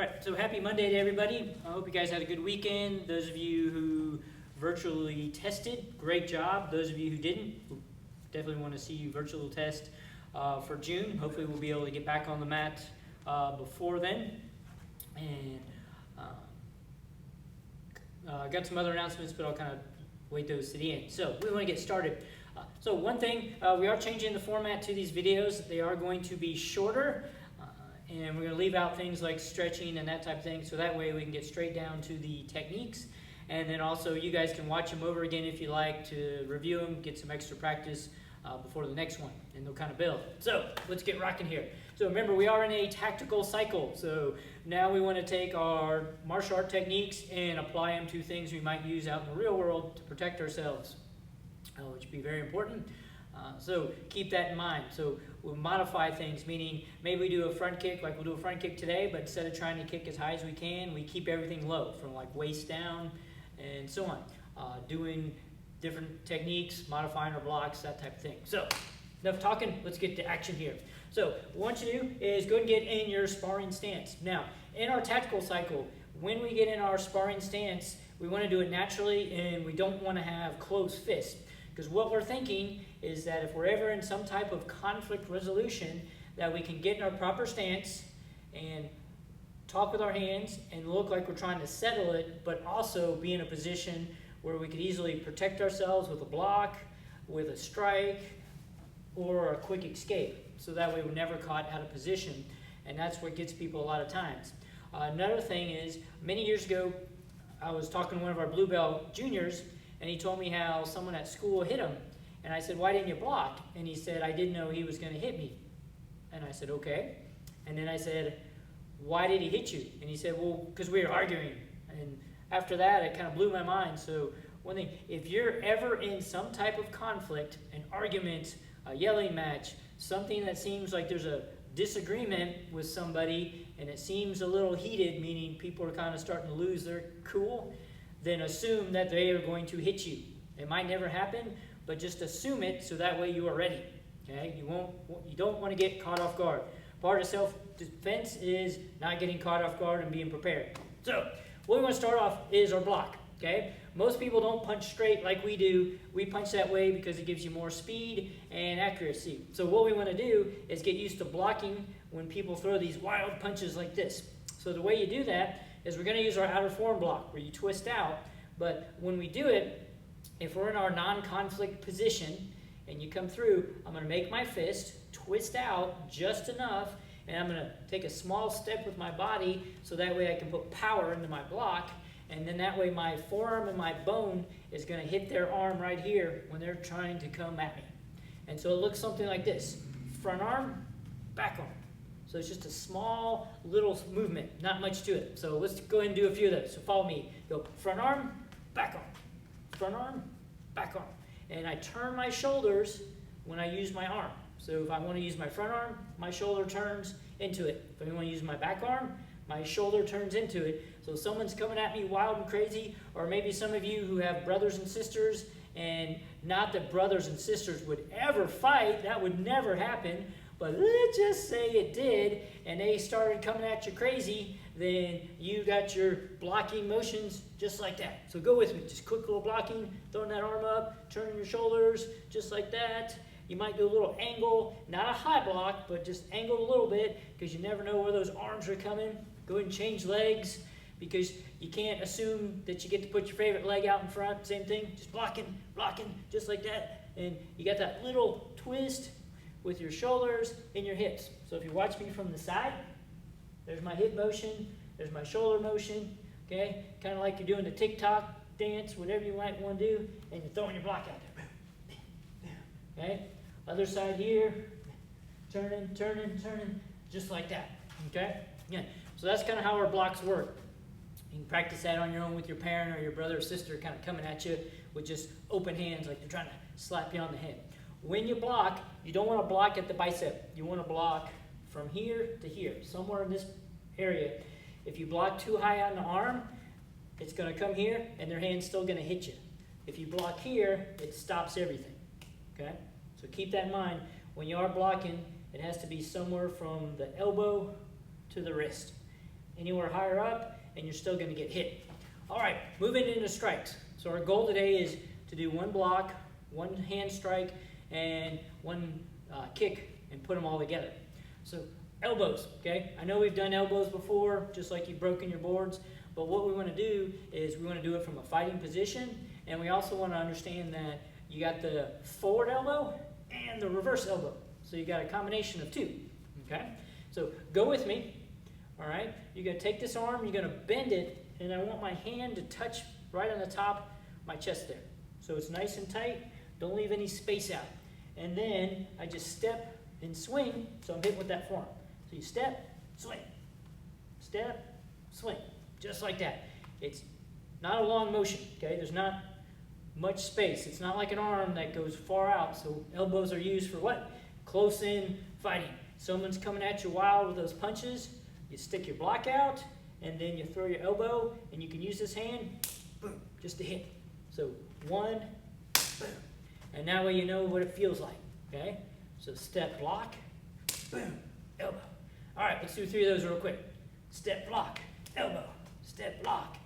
Alright, so happy Monday to everybody. I hope you guys had a good weekend. Those of you who virtually tested, great job. Those of you who didn't, definitely want to see you virtual test for June. Hopefully we'll be able to get back on the mat before then. And I got some other announcements, but I'll kind of wait those to the end. So we want to get started. So one thing, we are changing the format to these videos. They are going to be shorter. And we're going to leave out things like stretching and that type of thing, so that way we can get straight down to the techniques. And then also you guys can watch them over again if you like to review them, get some extra practice before the next one, and they'll kind of build. So let's get rocking here. So remember, we are in a tactical cycle. So now we want to take our martial art techniques and apply them to things we might use out in the real world to protect ourselves, which would be very important. So keep that in mind. So we'll modify things, meaning maybe we do a front kick, like we'll do a front kick today, but instead of trying to kick as high as we can, we keep everything low, from like waist down and so on. Doing different techniques, modifying our blocks, that type of thing. So enough talking, let's get to action here. So what you do is go and get in your sparring stance. Now, in our tactical cycle, when we get in our sparring stance, we want to do it naturally, and we don't want to have closed fists. Because what we're thinking is that if we're ever in some type of conflict resolution, that we can get in our proper stance and talk with our hands and look like we're trying to settle it, but also be in a position where we could easily protect ourselves with a block, with a strike, or a quick escape. So that way we're never caught out of position. And that's what gets people a lot of times. Another thing is, many years ago, I was talking to one of our blue belt juniors, and he told me how someone at school hit him. And I said, why didn't you block? And he said, I didn't know he was going to hit me. And I said, okay. And then I said, why did he hit you? And he said, well, because we were arguing. And after that, it kind of blew my mind. So one thing, if you're ever in some type of conflict, an argument, a yelling match, something that seems like there's a disagreement with somebody, and it seems a little heated, meaning people are kind of starting to lose their cool, then assume that they are going to hit you. It might never happen, but just assume it, so that way you are ready. Okay? You don't want to get caught off guard. Part of self-defense is not getting caught off guard and being prepared. So what we want to start off is our block. Okay? Most people don't punch straight like we do. We punch that way because it gives you more speed and accuracy. So what we want to do is get used to blocking when people throw these wild punches like this. So the way you do that is we're going to use our outer form block, where you twist out. But when we do it, if we're in our non-conflict position and you come through, I'm going to make my fist twist out just enough, and I'm going to take a small step with my body so that way I can put power into my block, and then that way my forearm and my bone is going to hit their arm right here when they're trying to come at me. And so it looks something like this. Front arm, back arm. So it's just a small little movement, not much to it. So let's go ahead and do a few of those. So follow me. Go front arm, back arm. Front arm, back arm. And I turn my shoulders when I use my arm. So if I want to use my front arm, my shoulder turns into it. If I want to use my back arm, my shoulder turns into it. So if someone's coming at me wild and crazy, or maybe some of you who have brothers and sisters, and not that brothers and sisters would ever fight, that would never happen, but let's just say it did, and they started coming at you crazy, then you got your blocking motions just like that. So go with me, just quick little blocking, throwing that arm up, turning your shoulders, just like that. You might do a little angle, not a high block, but just angle a little bit, because you never know where those arms are coming. Go ahead and change legs, because you can't assume that you get to put your favorite leg out in front. Same thing, just blocking, just like that. And you got that little twist with your shoulders and your hips. So if you watch me from the side, there's my hip motion, there's my shoulder motion, okay? Kind of like you're doing the TikTok dance, whatever you might want to do, and you're throwing your block out there. Okay? Other side here, turning, just like that, okay? Yeah. So that's kind of how our blocks work. You can practice that on your own with your parent or your brother or sister kind of coming at you with just open hands like they're trying to slap you on the head. When you block, you don't want to block at the bicep. You want to block from here to here, somewhere in this area. If you block too high on the arm, it's going to come here, and their hand's still going to hit you. If you block here, it stops everything. Okay? So keep that in mind. When you are blocking, it has to be somewhere from the elbow to the wrist. anywhere higher up, and you're still going to get hit. All right, moving into strikes. So our goal today is to do one block, one hand strike, and one kick, and put them all together. So elbows, okay? I know we've done elbows before, just like you've broken your boards, but what we want to do is we want to do it from a fighting position, and we also want to understand that you got the forward elbow and the reverse elbow. So you got a combination of two, okay? So go with me, all right? You're going to take this arm, you're going to bend it, and I want my hand to touch right on the top of my chest there. So it's nice and tight, don't leave any space out. And then I just step and swing, so I'm hitting with that forearm. So you step, swing, just like that. It's not a long motion, okay? There's not much space. It's not like an arm that goes far out. So elbows are used for what? Close in fighting. Someone's coming at you wild with those punches. You stick your block out, and then you throw your elbow, and you can use this hand, boom, just to hit. So one, boom. And that way you know what it feels like, okay? So step, block, boom, elbow. All right, let's do 3 of those real quick. Step, block, elbow, step, block,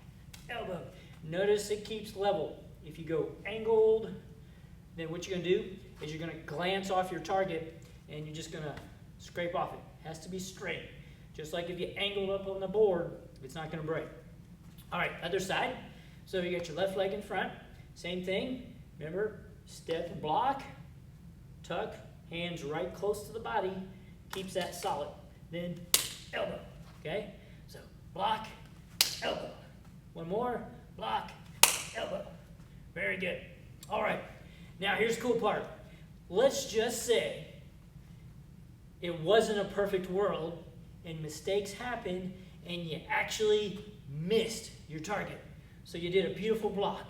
elbow. Notice it keeps level. If you go angled, then what you're going to do is you're going to glance off your target, and you're just going to scrape off it. It has to be straight. Just like if you angled up on the board, it's not going to break. All right, other side. So you got your left leg in front. Same thing. Remember, step and block, tuck, hands right close to the body, keeps that solid. Then elbow, okay? So block, elbow. One more, block, elbow. Very good. All right, now here's the cool part. Let's just say it wasn't a perfect world and mistakes happen and you actually missed your target. So you did a beautiful block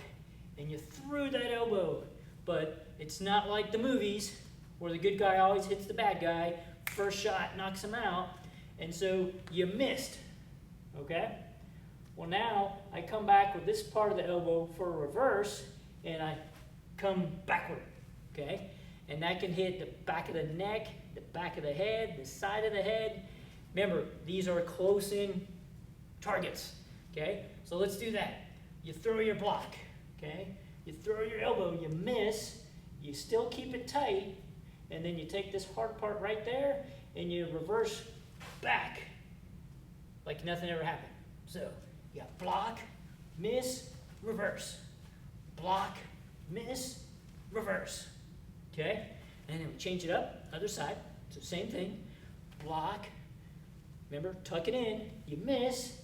and you threw that elbow, but it's not like the movies where the good guy always hits the bad guy, first shot knocks him out, and so you missed, okay? Well, now I come back with this part of the elbow for a reverse, and I come backward, okay? And that can hit the back of the neck, the back of the head, the side of the head. Remember, these are close-in targets, okay? So let's do that. You throw your block, okay? You throw your elbow, you miss, you still keep it tight, and then you take this hard part right there, and you reverse back like nothing ever happened. So you got block, miss, reverse. Block, miss, reverse. Okay? And then we change it up, other side. So same thing. Block. Remember, tuck it in. You miss.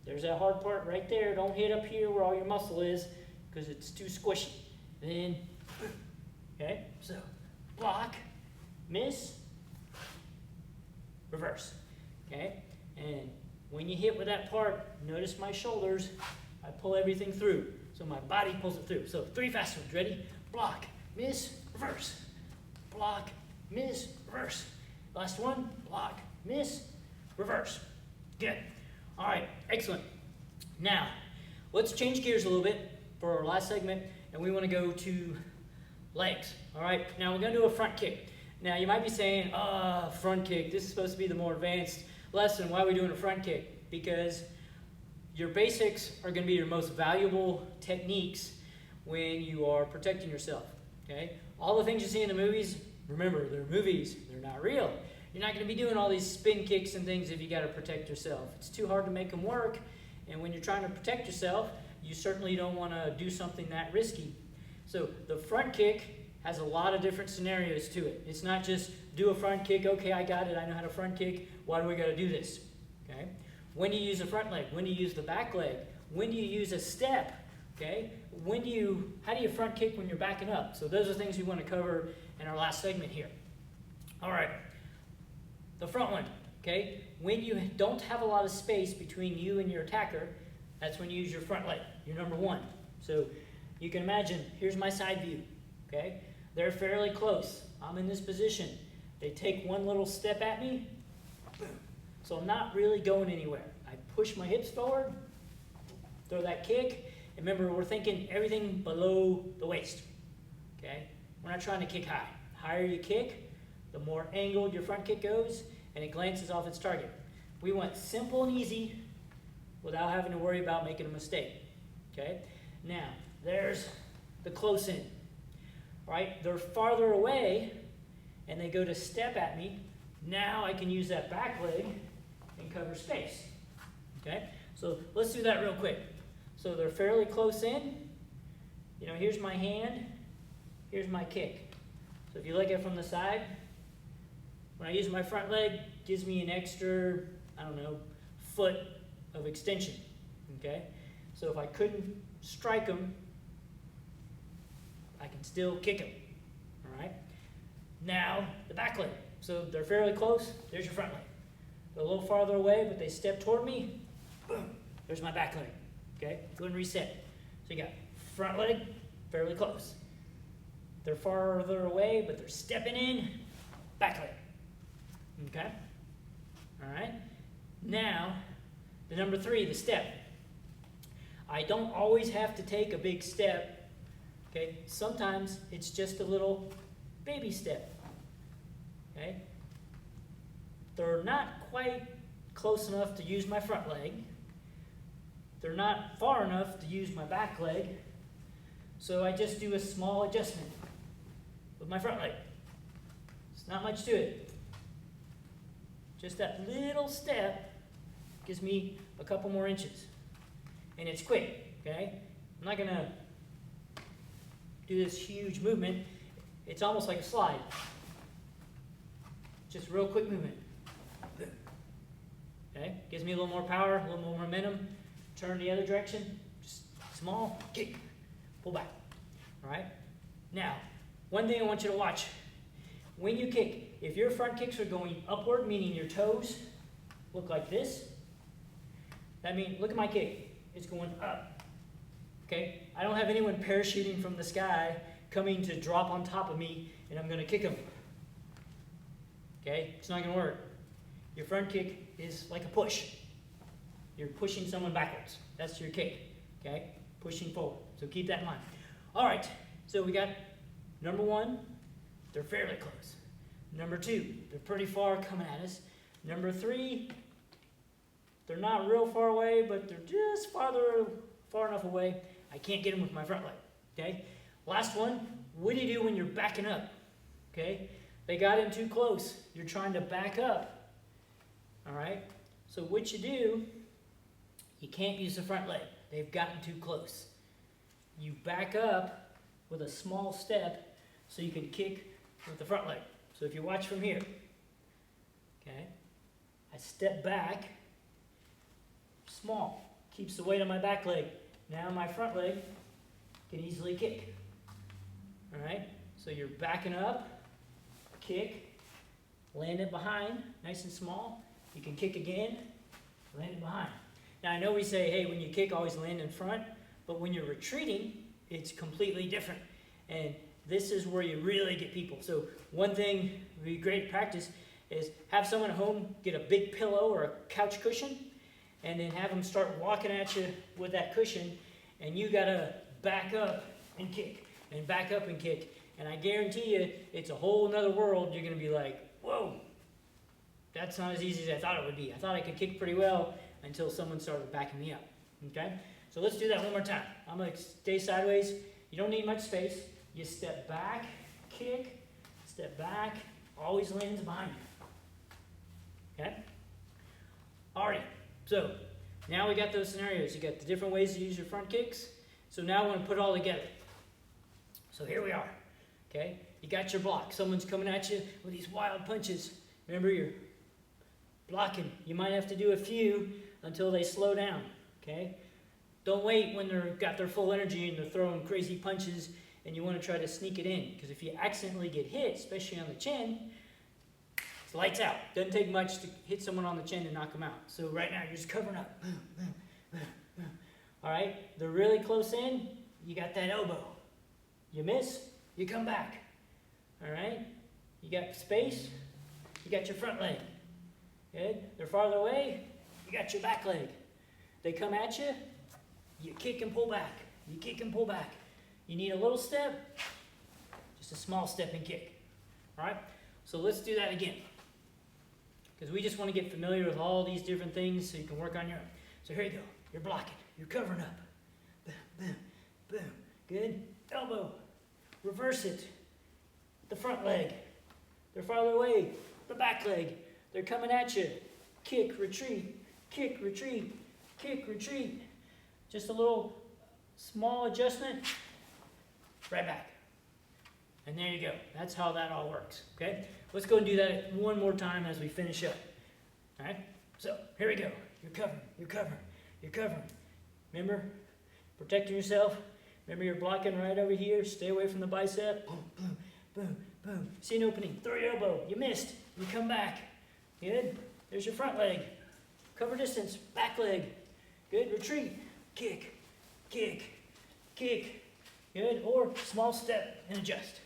There's that hard part right there. Don't hit up here where all your muscle is because it's too squishy. Then, okay? So block, miss, reverse. Okay? And when you hit with that part, notice my shoulders. I pull everything through. So my body pulls it through. So 3 fast ones. Ready? Block, miss, reverse. Block, miss, reverse. Last one. Block, miss, reverse. Good. All right. Excellent. Now, let's change gears a little bit for our last segment, and we want to go to legs. All right. Now, we're going to do a front kick. Now, you might be saying, front kick. This is supposed to be the more advanced lesson. Why are we doing a front kick? Because your basics are going to be your most valuable techniques when you are protecting yourself, okay? All the things you see in the movies, remember, they're movies. They're not real. You're not going to be doing all these spin kicks and things if you got to protect yourself. It's too hard to make them work, and when you're trying to protect yourself, you certainly don't want to do something that risky. So the front kick has a lot of different scenarios to it. It's not just do a front kick, okay, I got it, I know how to front kick, why do we got to do this, okay? When do you use the front leg? When do you use the back leg? When do you use a step? Okay? How do you front kick when you're backing up? So those are things we want to cover in our last segment here. All right. The front one, okay? When you don't have a lot of space between you and your attacker, that's when you use your front leg, your number one. So you can imagine, here's my side view, okay? They're fairly close. I'm in this position. They take one little step at me, boom. So I'm not really going anywhere. I push my hips forward, throw that kick. And remember, we're thinking everything below the waist, okay? We're not trying to kick high. The higher you kick, the more angled your front kick goes, and it glances off its target. We want simple and easy, without having to worry about making a mistake. Okay? Now, there's the close in. All right? They're farther away, and they go to step at me. Now I can use that back leg and cover space. Okay? So let's do that real quick. So they're fairly close in. You know, here's my hand, here's my kick. So if you look at it from the side, when I use my front leg, it gives me an extra, I don't know, foot of extension. Okay? So if I couldn't strike them, I can still kick them. All right? Now, the back leg. So they're fairly close. There's your front leg. They're a little farther away, but they step toward me. Boom. There's my back leg. Okay? Go and reset. So you got front leg, fairly close. They're farther away, but they're stepping in. Back leg. Okay? All right? Now, the number 3, the step. I don't always have to take a big step. Okay? Sometimes it's just a little baby step. Okay? They're not quite close enough to use my front leg. They're not far enough to use my back leg. So I just do a small adjustment with my front leg. It's not much to it. Just that little step gives me a couple more inches. And it's quick, okay? I'm not gonna do this huge movement. It's almost like a slide. Just real quick movement. Okay? Gives me a little more power, a little more momentum. Turn the other direction. Just small kick. Pull back. All right? Now, one thing I want you to watch. When you kick, if your front kicks are going upward, meaning your toes look like this, that means, look at my kick. It's going up. Okay? I don't have anyone parachuting from the sky coming to drop on top of me and I'm going to kick them. Okay? It's not going to work. Your front kick is like a push. You're pushing someone backwards. That's your kick. Okay? Pushing forward. So keep that in mind. All right. So we got number 1, they're fairly close. Number 2, they're pretty far coming at us. Number 3, they're not real far away, but they're just far enough away. I can't get them with my front leg. Okay? Last one, what do you do when you're backing up? Okay? They got in too close. You're trying to back up. All right? So what you do, you can't use the front leg. They've gotten too close. You back up with a small step so you can kick with the front leg. So if you watch from here, okay, I step back, small, keeps the weight on my back leg. Now my front leg can easily kick. All right? So you're backing up, kick, land it behind, nice and small. You can kick again, land it behind. Now I know we say, hey, when you kick, always land in front, but when you're retreating, it's completely different. And this is where you really get people. So one thing would be great practice is have someone at home get a big pillow or a couch cushion, and then have them start walking at you with that cushion, and you gotta back up and kick, and back up and kick. And I guarantee you, it's a whole nother world. You're gonna be like, whoa, that's not as easy as I thought it would be. I thought I could kick pretty well until someone started backing me up, okay? So let's do that one more time. I'm gonna stay sideways. You don't need much space. You step back, kick, step back, always lands behind you, okay? All right, so now we got those scenarios. You got the different ways to use your front kicks. So now I want to put it all together. So here we are, okay? You got your block. Someone's coming at you with these wild punches. Remember, you're blocking. You might have to do a few until they slow down, okay? Don't wait when they've got their full energy and they're throwing crazy punches and you want to try to sneak it in. Because if you accidentally get hit, especially on the chin, it's lights out. Doesn't take much to hit someone on the chin and knock them out. So right now, you're just covering up. All right? They're really close in. You got that elbow. You miss, you come back. All right? You got space. You got your front leg. Good? They're farther away. You got your back leg. They come at you. You kick and pull back. You kick and pull back. You need a little step, just a small step and kick. All right? So let's do that again. Because we just want to get familiar with all these different things so you can work on your own. So here you go. You're blocking. You're covering up. Boom, boom, boom. Good. Elbow. Reverse it. The front leg. They're farther away. The back leg. They're coming at you. Kick, retreat. Kick, retreat. Kick, retreat. Just a little small adjustment. Right back. And there you go. That's how that all works. Okay? Let's go and do that one more time as we finish up. All right? So, here we go. You're covering. You're covering. You're covering. Remember? Protecting yourself. Remember you're blocking right over here. Stay away from the bicep. Boom, boom, boom, boom. See an opening. Throw your elbow. You missed. You come back. Good. There's your front leg. Cover distance. Back leg. Good. Retreat. Kick. Kick. Kick. Good. Or small step and adjust.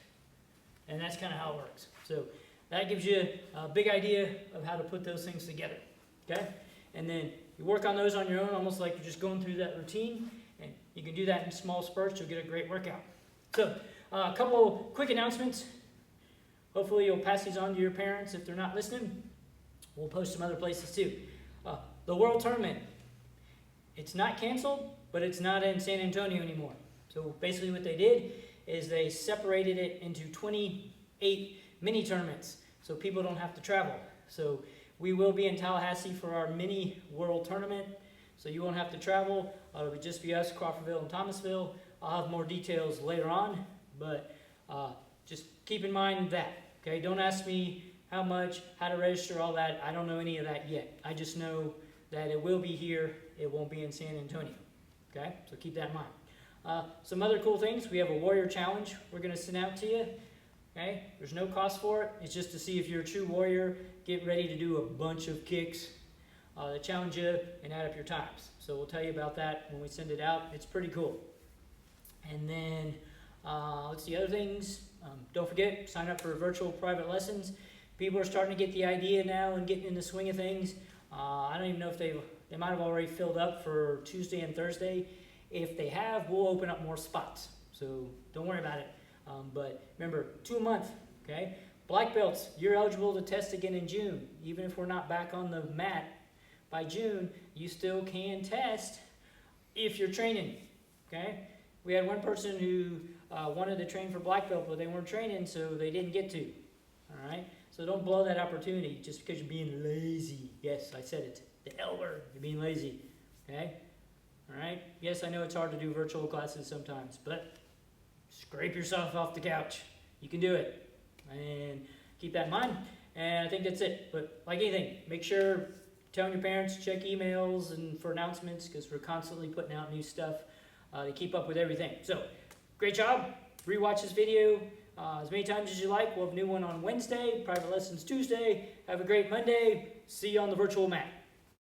And that's kind of how it works. So that gives you a big idea of how to put those things together. Okay? And then you work on those on your own, almost like you're just going through that routine. And you can do that in small spurts. You'll get a great workout. So a couple quick announcements. Hopefully you'll pass these on to your parents if they're not listening. We'll post some other places too. The World Tournament. It's not canceled, but it's not in San Antonio anymore. So basically what they did is they separated it into 28 mini tournaments so people don't have to travel. So we will be in Tallahassee for our mini world tournament, so you won't have to travel. It'll just be us, Crawfordville and Thomasville. I'll have more details later on, but just keep in mind that, okay? Don't ask me how much, how to register, all that. I don't know any of that yet. I just know that it will be here. It won't be in San Antonio, okay? So keep that in mind. Some other cool things, we have a Warrior Challenge we're going to send out to you. Okay? There's no cost for it. It's just to see if you're a true warrior, get ready to do a bunch of kicks that challenge you and add up your times. So we'll tell you about that when we send it out. It's pretty cool. And then, let's see, other things. Don't forget, sign up for virtual private lessons. People are starting to get the idea now and getting in the swing of things. I don't even know if they might have already filled up for Tuesday and Thursday. If they have, we'll open up more spots. So don't worry about it. But remember, 2 a month, okay? Black belts, you're eligible to test again in June. Even if we're not back on the mat by June, you still can test if you're training, okay? We had one person who wanted to train for black belt, but they weren't training, so they didn't get to, all right? So don't blow that opportunity just because you're being lazy. Yes, I said it, the L word, you're being lazy, okay? All right? Yes, I know it's hard to do virtual classes sometimes, but scrape yourself off the couch. You can do it. And keep that in mind. And I think that's it. But like anything, make sure telling your parents, check emails and for announcements because we're constantly putting out new stuff to keep up with everything. So, great job. Rewatch this video as many times as you like. We'll have a new one on Wednesday, private lessons Tuesday. Have a great Monday. See you on the virtual mat.